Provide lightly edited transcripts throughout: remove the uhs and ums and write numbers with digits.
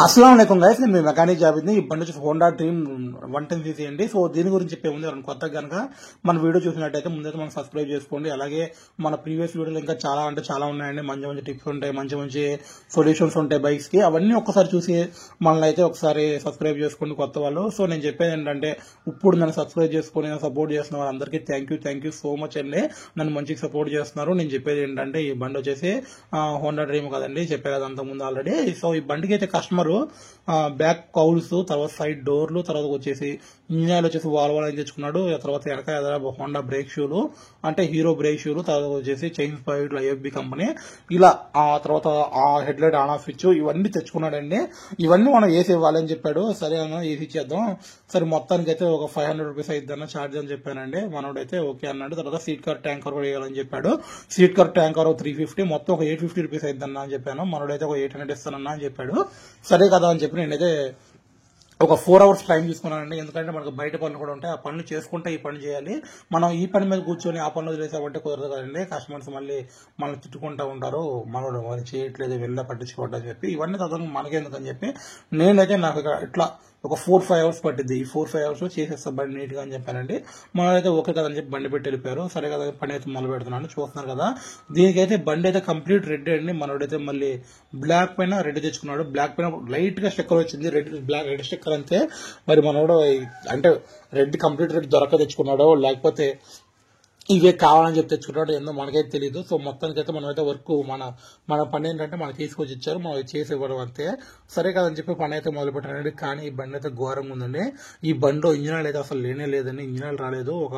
అస్సలం వాలేకుం గైస్, నేను మీ మెకానిక్ జాబిద్ని. ఈ బండి వచ్చేసి హోండా డ్రీమ్ 110cc అండి. సో దీని గురించి చెప్పే ముందు ఎవరైనా కొత్తగా కనుక మన వీడియో చూసినట్టయితే ముందైతే మనం సబ్స్క్రైబ్ చేసుకోండి. అలాగే మన ప్రీవియస్ వీడియోలు ఇంకా చాలా అంటే చాలా ఉన్నాయండి. మంచి మంచి టిప్స్ ఉంటాయి, మంచి మంచి సొల్యూషన్స్ ఉంటాయి బైక్స్ కి. అవన్నీ ఒక్కసారి చూసి మనల్ని అయితే ఒకసారి సబ్స్క్రైబ్ చేసుకోండి కొత్త వాళ్ళు. సో నేను చెప్పేది ఏంటంటే, ఇప్పుడు నన్ను సబ్స్క్రైబ్ చేసుకుని సపోర్ట్ చేస్తున్న వాళ్ళందరికీ థ్యాంక్ యూ సో మచ్ అండి. నన్ను మంచిగా సపోర్ట్ చేస్తున్నారు. నేను చెప్పేది ఏంటంటే, ఈ బండి వచ్చేసి హోండా డ్రీమ్ కదండి, చెప్పే కదా అంత ముందు ఆల్రెడీ. సో ఈ బండికి అయితే కస్టమర్ బ్యాక్ కౌల్స్, తర్వాత సైడ్ డోర్లు, తర్వాత వచ్చేసి ఇంజన్ వచ్చేసి వాల్వాల్ అని తెచ్చుకున్నాడు. తర్వాత వెనక హోండా బ్రేక్ షూలు అంటే హీరో బ్రేక్ షూలు, తర్వాత వచ్చేసి చైన్ స్పైడ్ ఐఎఫ్బి కంపెనీ, ఇలా ఆ తర్వాత ఆ head light on off switch ఇవన్నీ తెచ్చుకున్నాడండి. ఇవన్నీ మనం వేసి ఇవ్వాలని చెప్పాడు. సరే అన్న వేసి ఇచ్చేద్దాం. సరే మొత్తానికి అయితే ఒక 500 రూపీస్ అయిద్దన్న ఛార్జ్ అని చెప్పానండి. మనోడైతే ఓకే అన్నాడు. తర్వాత సీట్ కవర్ ట్యాంకర్ కూడా వేయాలని చెప్పాడు. సీట్ కవర్ ట్యాంకర్ 350, మొత్తం ఒక 850 రూపీస్ అయిద్దన్న అని చెప్పాను. మనోడైతే ఒక 800 ఇస్తానన్నా అని చెప్పాడు. సరే కదా అని చెప్పి నేనైతే ఒక 4 అవర్స్ టైం తీసుకున్నానండి. ఎందుకంటే మనకు బయట పనులు కూడా ఉంటాయి, ఆ పనులు చేసుకుంటే ఈ పని చేయాలి. మనం ఈ పని మీద కూర్చొని ఆ పనులు వదిలేసామంటే కుదరదు కదండి. కస్టమర్స్ మళ్ళీ మనం తిట్టుకుంటూ ఉంటారు, మనోడు వాళ్ళు చేయట్లేదు, వెళ్ళా పట్టించుకోవడం అని చెప్పి. ఇవన్నీ చదవడం మనకెందుకని చెప్పి నేనైతే నాకు ఇట్లా ఒక 4-5 అవర్స్ పట్టింది. ఈ 4-5 అవర్స్ చేసేస్తా బండి నీట్ గా అని చెప్పానండి. మనమైతే ఓకే కదని చెప్పి బండి పెట్టి వెళ్ళిపోయారు. సరే కదా పని అయితే మొదలు పెడుతున్నాను, చూస్తున్నారు కదా. దీనికైతే బండి అయితే కంప్లీట్ రెడ్ అండి. మనోడైతే మళ్ళీ బ్లాక్ పైన రెడ్ తెచ్చుకున్నాడు. బ్లాక్ పైన లైట్ గా స్టిక్కర్ వచ్చింది, రెడ్ స్టిక్కర్ అంతే. మరి మనోడు అంటే రెడ్ కంప్లీట్ రెడ్ దొరక తెచ్చుకున్నాడో లేకపోతే ఇవే కావాలని చెప్పి తెచ్చుకుంటాడు ఏందో మనకైతే తెలియదు. సో మొత్తానికైతే మనమైతే వర్క్ మన పని ఏంటంటే మనకి తీసుకొచ్చి ఇచ్చారు, మనం చేసి ఇవ్వడం అంతే. సరే కదని చెప్పి పని అయితే మొదలు పెట్టానండి. కానీ ఈ బండి అయితే ఘోరంగా ఉందండి. ఈ బండిలో ఇంజిన్ ఆయిల్ అయితే అసలు లేనే లేదండి. ఇంజిన్ ఆయిల్ రాలేదు, ఒక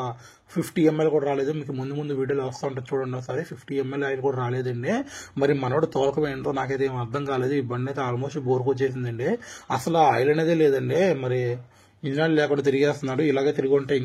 50 ml కూడా రాలేదు. మీకు ముందు వీడియోలో వస్తూ ఉంటుంది చూడండి ఒకసారి. 50 ml ఆయిల్ కూడా రాలేదండి. మరి మనోడు తోలకం ఏంటో నాకైతే ఏం అర్థం కాలేదు. ఈ బండి అయితే ఆల్మోస్ట్ బోర్కు వచ్చేసిందండి. అసలు ఆయిల్ అనేదే లేదండి. మరి ఇంజిన్ ఆయిల్ లేకుండా తిరిగేస్తున్నాడు. ఇలాగే తిరిగి ఉంటే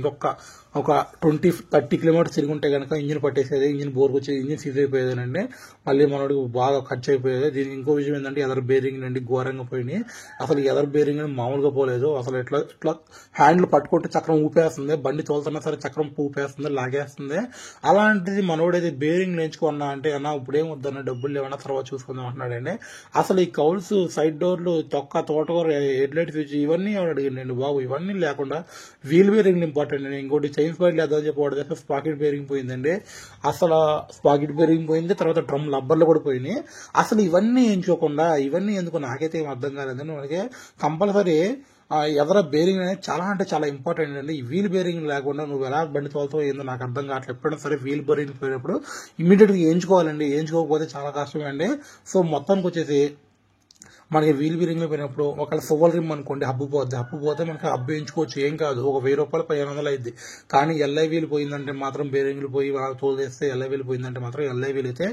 ఒక 20-30 కిలోమీటర్స్ తిరిగి ఉంటే కనుక ఇంజిన్ పట్టేసేది, ఇంజిన్ బోర్కు వచ్చేది, ఇంజిన్ సీజ్ అయిపోయేదేనండి. మళ్ళీ మనోడికి బాగా ఖర్చు అయిపోయేది. దీనికి ఇంకో విషయం ఏంటంటే, ఎదర్ బేరింగ్ నుండి ఘోరంగా పోయినాయి. అసలు ఎదర్ బేరింగ్ మామూలుగా పోలేదు. అసలు ఇట్లా హ్యాండ్లు పట్టుకుంటే చక్రం ఊపేస్తుంది, బండి తోలుతున్నా సరే చక్రం ఊపేస్తుంది, లాగేస్తుంది. అలాంటిది మనోడైతే బేరింగ్ నేర్చుకున్నా అంటే అన్నా ఇప్పుడేం వద్దన్న, డబ్బులు లేవన్నా తర్వాత చూసుకుందాం అంటున్నాడండి. అసలు ఈ కౌల్స్, సైడ్ డోర్లు, తోటకూర, హెడ్ లైట్ స్విచ్ ఇవన్నీ ఎవరు అడిగిందండి బాబు. ఇవన్నీ లేకుండా వీల్ బేరింగ్ ఇంపార్టెంట్ అండి. ఇంకోటి చైన్ స్పైడ్ లేదని చెప్పి వాడు దగ్గర స్పాకెట్ బేరింగ్ పోయిందండి. అసలు స్పాకెట్ బేరింగ్ పోయింది, తర్వాత డ్రమ్ లబ్బర్లు కూడా పోయినాయి. అసలు ఇవన్నీ ఎంచుకోకుండా ఇవన్నీ ఎందుకు నాకైతే ఏం అర్థం కాలేదండి. మనకి కంపల్సరీ ఎదర బేరింగ్ అనేది చాలా అంటే చాలా ఇంపార్టెంట్ అండి. ఈ వీల్ బేరింగ్ లేకుండా నువ్వు ఎలా బండి తోలుతావు ఏందో నాకు అర్థం కావట్లేదు. ఎప్పుడైనా సరే వీల్ బేరింగ్ పోయినప్పుడు ఇమీడియట్ గా ఎంచుకోవాలండి. ఎంచుకోకపోతే చాలా కష్టమే అండి. సో మొత్తానికి వచ్చేసి మనకి వీల్ బేరింగ్ లో పోయినప్పుడు ఒకవేళ ఫువల్ రిమ్ అనుకోండి, హబ్బు పోతే మనకి హబ్బు ఎంచుకోవచ్చు, ఏం కాదు, ఒక 1000 రూపాయలు 1500 అయింది. కానీ ఎల్ఐ వీల్ పోయిందంటే మాత్రం, బేరింగ్లు పోయి తోలు చేస్తే ఎల్ఐ వీల్ పోయిందంటే మాత్రం, ఎల్ఐ వీల్ అయితే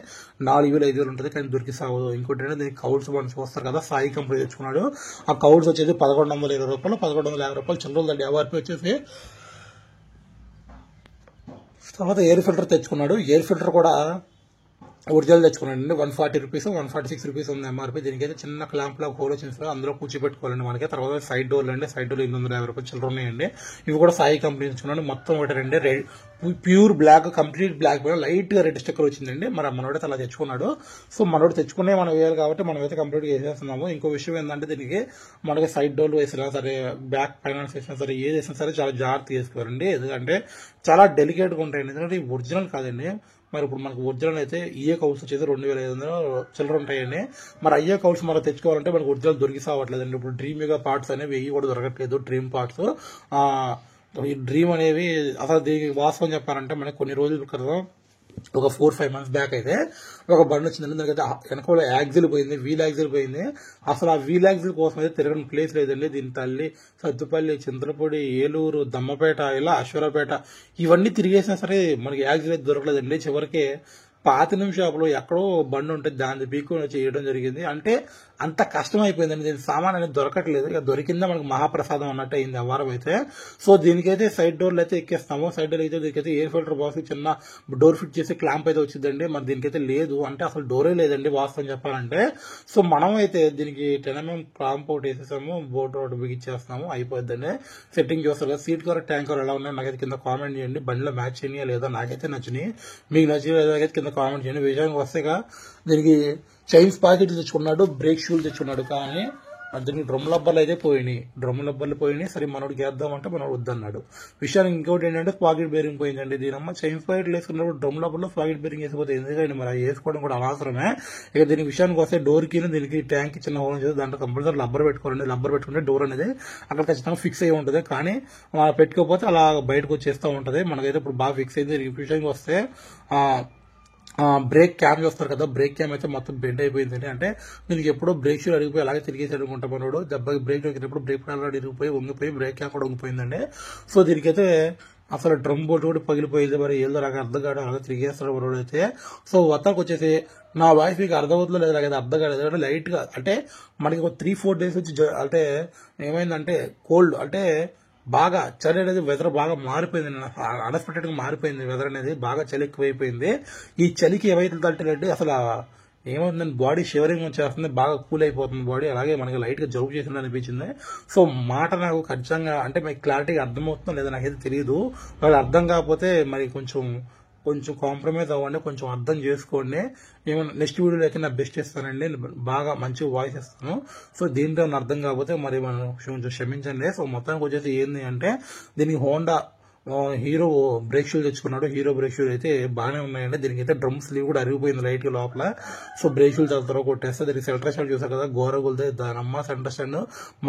4000-5000 ఉంటుంది, కానీ దొరికి సాగదు. ఇంకోటి అంటే దీనికి కౌల్స్ మనం చూస్తారు కదా, సాయి కంపెనీ తెచ్చుకున్నాడు. ఆ కౌల్స్ వచ్చేసి 1120 రూపాయలు, 1150 రూపాయలు చిల్లరదండి. ఎంఆర్పీ వచ్చేసి. తర్వాత ఎయిర్ ఫిల్టర్ తెచ్చుకున్నాడు. ఎయిర్ ఫిల్టర్ కూడా ఒరిజినల్ తెచ్చుకున్నాడండి. 140 రూపీస్, 146 రూపీస్ ఉంది ఎంఆర్పీ. దీనికైతే చిన్న క్లాంప్ లా హోల్ వచ్చింది, అందులో కూర్చోబెట్టుకోవాలండి మనకి. తర్వాత సైడ్ డోర్లు అండి, సైడ్ డోర్లు 850 రూపాయలు చిల్లర ఉన్నాయండి. ఇవి కూడా సాయి కంపెనీ తెచ్చుకున్నాడు. మొత్తం ఒకటి రెండు ప్యూర్ బ్లాక్, కంప్లీట్ బ్లాక్ పైన లైట్ గా రెడ్ స్టిక్కర్ వచ్చిందండి. మరి మనోడైతే అలా తెచ్చుకున్నాడు. సో మనోడు తెచ్చుకునే మనం వేయాలి కాబట్టి మనం అయితే కంప్లీట్ గా వేసేస్తున్నాము. ఇంకో విషయం ఏంటంటే, దీనికి మనకి సైడ్ డోర్లు వేసినా సరే, బ్యాక్ ఫైనాన్స్ వేసినా సరే, ఏది వేసినా సరే చాలా జాగ్రత్త చేసుకోవాలండి. ఎందుకంటే చాలా డెలికేట్ గా ఉంటాయండి. ఎందుకంటే ఈ ఒరిజినల్ కాదండి. మరి ఇప్పుడు మనకు ఒరిజినల్ అయితే ఈఏ కౌల్స్ వచ్చేది 2500 చిల్లర ఉంటాయండి. మరి అయ్యే కౌల్స్ మనం తెచ్చుకోవాలంటే మనకు ఒరిజినల్ దొరికి సావట్లేదండి. ఇప్పుడు డ్రీమ్ గా పార్ట్స్ అనేవి వెయ్యి కూడా దొరకట్లేదు. డ్రీమ్ పార్ట్స్, ఈ డ్రీమ్ అనేవి అసలు దీనికి వాస్తవం చెప్పాలంటే, మనకి కొన్ని రోజుల క్రితం ఒక 4-5 months బ్యాక్ అయితే ఒక బండి వచ్చిందండి. దానికైతే వెనక యాక్సిల్ పోయింది, వీల్ యాక్సిల్ పోయింది. అసలు ఆ వీల్ యాక్సిల్ కోసం అయితే తిరగని ప్లేస్ లేదండి. దీని తల్లి సత్తుపల్లి, చింతలపూడి, ఏలూరు, దమ్మపేట, ఇలా అశ్వరాపేట ఇవన్నీ తిరిగేసినా సరే మనకి యాక్సిల్ అయితే దొరకలేదండి. చివరికి పాతినం షాపులో ఎక్కడో బండి ఉంటే దాన్ని పీక్కొని వచ్చి వేయడం జరిగింది. అంటే అంత కష్టం అయిపోయిందండి. దీని సామాన్ అనేది దొరకట్లేదు. ఇక దొరికిందా మనకు మహాప్రసాదం అన్నట్టు అయింది ఆ వారం అయితే. సో దీనికైతే సైడ్ డోర్లు అయితే ఎక్కేస్తాము. సైడ్ డోర్ అయితే దీనికైతే ఎయిర్ ఫిల్టర్ బాక్స్ చిన్న డోర్ ఫిట్ చేసి క్లాంప్ అయితే వచ్చిందండి. మరి దీనికైతే లేదు, అంటే అసలు డోరే లేదండి వాస్తవం చెప్పాలంటే. సో మనం అయితే దీనికి 10mm క్లాంప్ ఒకటి వేసేసాము, బోర్డు ఒకటి బిగించేస్తాము, అయిపోద్దండి. సెట్టింగ్ చూస్తారు కదా. సీట్ కవర్, ట్యాంక్ కవర్ ఎలా ఉన్నాయో నాకైతే కింద కామెంట్ చేయండి. బండిలో మ్యాచ్ చేయనియా లేదా, నాకైతే నచ్చినాయి, మీకు నచ్చినైతే కింద కామెంట్ చేయండి. విషయానికి వస్తేగా దీనికి చైన్స్ ప్యాకెట్లు తెచ్చుకున్నాడు, బ్రేక్ షూలు తెచ్చుకున్నాడు. కానీ దీనికి డ్రమ్ లబ్బర్లు అయితే పోయినాయి, డ్రమ్ లబ్బర్లు పోయినాయి. సరే మనోడికి వేద్దామంటే మనోడు వద్దన్నాడు. విషయానికి ఇంకోటి ఏంటంటే స్పాకెట్ బేరింగ్ పోయిందండి. దీనమ్మ చైన్ స్పాకెట్లు వేసుకున్నప్పుడు డ్రమ్ లబ్బర్లో స్పాకెట్ బేరింగ్ వేసిపోతే ఎందుకండి మరి వేసుకోవడం కూడా అనవసరమే. ఇక దీని విషయానికి వస్తే డోర్ కి దీనికి ట్యాంక్ చిన్న హోల్ చేసి దాంట్లో కంపల్సరీ లబ్బర్ పెట్టుకోవాలండి. లబ్బర్ పెట్టుకుంటే డోర్ అనేది అక్కడ ఖచ్చితంగా ఫిక్స్ అయ్యి ఉంటుంది. కానీ పెట్టుకోకపోతే అలా బయటకు వచ్చేస్తూ ఉంటుంది. మనకైతే ఇప్పుడు బాగా ఫిక్స్ అయింది. దీనికి విషయానికి వస్తే బ్రేక్ క్యామ్ చూస్తారు కదా, బ్రేక్ క్యామ్ అయితే మొత్తం బెండ్ అయిపోయిందండి. అంటే దీనికి ఎప్పుడో బ్రేక్ షూ అడిగిపోయి అలాగే తిరిగేసి అనుకుంటా మనోడు దెబ్బకి బ్రేక్ దొరికినప్పుడు బ్రేక్ ప్యాడ్ అడిగిపోయి వంగిపోయి బ్రేక్ క్యామ్ కూడా వంగిపోయిందండి. సో దీనికైతే అసలు డ్రమ్ బోల్ట్ కూడా పగిలిపోయింది. మరి ఏదో నాకు అర్థం కాదు, అలాగే తిరిగేస్తాడు మనోడు అయితే. సో వత్తకు వచ్చేసి నా వాయిస్ మీకు అర్థమవుతుందో లేదు, నాకైతే అర్థం కాలేదు. అంటే లైట్ గా అంటే మనకి ఒక 3-4 days వచ్చి అంటే ఏమైందంటే కోల్డ్ అంటే బాగా చలి అనేది వెదర్ బాగా మారిపోయింది. అన్ఎక్స్పెక్టెడ్ గా మారిపోయింది వెదర్ అనేది, బాగా చలి ఎక్కువైపోయింది. ఈ చలికి ఏమైతుందంటే అసలు ఏమవుతుందండి బాడీ షివరింగ్ వచ్చేస్తుంది, బాగా కూల్ అయిపోతుంది బాడీ. అలాగే మనకి లైట్ గా జలుబు చేసింది అనిపించింది. సో మాట నాకు ఖచ్చితంగా అంటే మీకు క్లారిటీగా అర్థమవుతుందో లేదా నాకైతే తెలియదు. వాళ్ళు అర్థం కాకపోతే మరి కొంచెం కాంప్రమైజ్ అవ్వండి, కొంచెం అర్థం చేసుకోండి. ఏమన్నా నెక్స్ట్ వీడియోలో అయితే నా బెస్ట్ ఇస్తానండి, బాగా మంచి వాయిస్ ఇస్తాను. సో దీంట్లో అర్థం కాకపోతే మరి మనం కొంచెం క్షమించండి. సో మొత్తానికి వచ్చేసి ఏంది అంటే దీనికి హోండా హీరో బ్రేక్ షూలు తెచ్చుకున్నాడు. హీరో బ్రేక్ షూలు అయితే బాగానే ఉన్నాయండి. దీనికి అయితే డ్రమ్ స్లీవ్ కూడా అరిగిపోయింది లైట్ గా లోపల. సో బ్రేక్ షూలు చాలా త్వరగా కొట్టేస్తే దీనికి సెంటర్ స్టాండ్ చూసారు కదా, గోరగులతో దాని అమ్మ సెంటర్ స్టాండ్.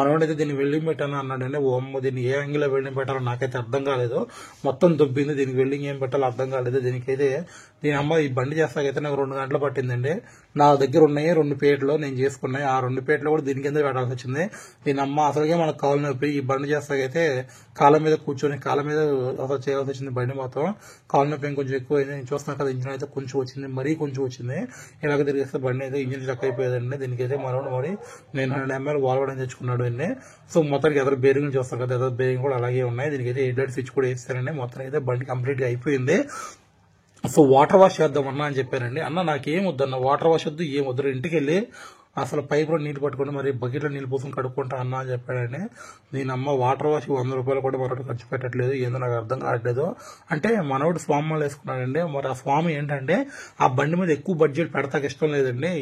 మనోడైతే దీన్ని వెల్డింగ్ పెట్టాను అన్నాడండి. ఓ అమ్మ దీన్ని ఏ యాంగిల్ లో వెల్డింగ్ పెట్టాలో నాకైతే అర్థం కాలేదు, మొత్తం దొబ్బింది. దీనికి వెల్డింగ్ ఏం పెట్టాలో అర్థం కాలేదు. దీనికైతే దీని అమ్మ ఈ బండి చేస్తాకైతే నాకు 2 గంటలు పట్టిందండి. నా దగ్గర ఉన్నాయి 2 పేట్లు నేను చేసుకున్నాయి. ఆ 2 పేట్లు కూడా దీని కింద పెట్టాల్సి వచ్చింది. దీని అమ్మ అసలుగా మనకు కాలు నొప్పి. ఈ బండి చేస్తాకైతే కాళ్ళ మీద కూర్చొని కాళ్ళ మీద అసలు చేయాల్సి వచ్చింది. బండి మొత్తం కాలు నొప్పి ఇంకొంచెం ఎక్కువ అయింది. నేను చూస్తున్నాను కదా, ఇంజిన్ అయితే కొంచెం వచ్చింది, మరీ కొంచెం వచ్చింది. ఇలాగ తిరిగిస్తే బండి అయితే ఇంజిన్ చక్క అయిపోయేదండి. దీనికైతే మనోడు మరి 900 ml వాల్వడం తెచ్చుకున్నాడు అండి. సో మొత్తానికి ఎదరు బేరింగ్ చూస్తాం కదా, ఎదరు బేరింగ్ కూడా అలాగే ఉన్నాయి. దీనికైతే హెడ్ లైట్ స్విచ్ కూడా వేస్తారండి. మొత్తానికి అయితే బండి కంప్లీట్ గా అయిపోయింది. సో వాటర్ వాష్ చేద్దామన్నా అని చెప్పారండి. అన్న నాకేం వద్దన్న, వాటర్ వాష్ వద్దు, ఏం వద్దు, ఇంటికి వెళ్ళి అసలు పైప్ లో నీళ్ళు పట్టుకుని మరి బకెట్లో నీళ్ళు పోసుకొని కడుక్కుంటా అన్నా అని చెప్పాడండి. దీని అమ్మ వాటర్ వాష్ 100 రూపాయలు కూడా మరొకటి ఖర్చు పెట్టట్లేదు, ఏందో నాకు అర్థం కావట్లేదు. అంటే మనోడు స్వామి వేసుకున్నాడండి. మరి ఆ స్వామి ఏంటంటే ఆ బండి మీద ఎక్కువ బడ్జెట్ పెడతాకి ఇష్టం లేదండి.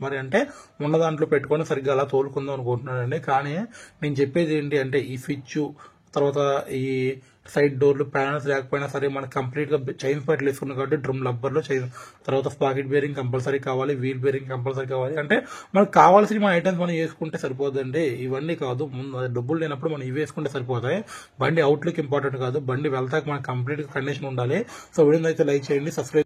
మరి అంటే ఉన్న దాంట్లో పెట్టుకొని సరిగ్గా అలా తోలుకుందాం అనుకుంటున్నాడండి. కానీ నేను చెప్పేది ఏంటి అంటే ఈ స్విచ్ తర్వాత ఈ సైడ్ డోర్లు ప్యానల్స్ లేకపోయినా సరే మనకి కంప్లీట్ గా చైన్ స్పాకెట్లు వేసుకున్నాం కాబట్టి డ్రమ్ లబ్బర్ లో చైన్, తర్వాత స్పాకెట్ బేరింగ్ కంపల్సరీ కావాలి, వీల్ బేరింగ్ కంపల్సరీ కావాలి. అంటే మనకు కావాల్సిన మన ఐటమ్స్ మనం వేసుకుంటే సరిపోదండి. ఇవన్నీ కాదు, ముందు డబ్బులు లేనప్పుడు మనం ఇవి వేసుకుంటే సరిపోతాయి. బండి అవుట్లుక్ ఇంపార్టెంట్ కాదు, బండి వెళ్తాక మనకు కంప్లీట్ కండిషన్ ఉండాలి. సో వీడియో అయితే లైక్ చేయండి, సబ్స్క్రైబ్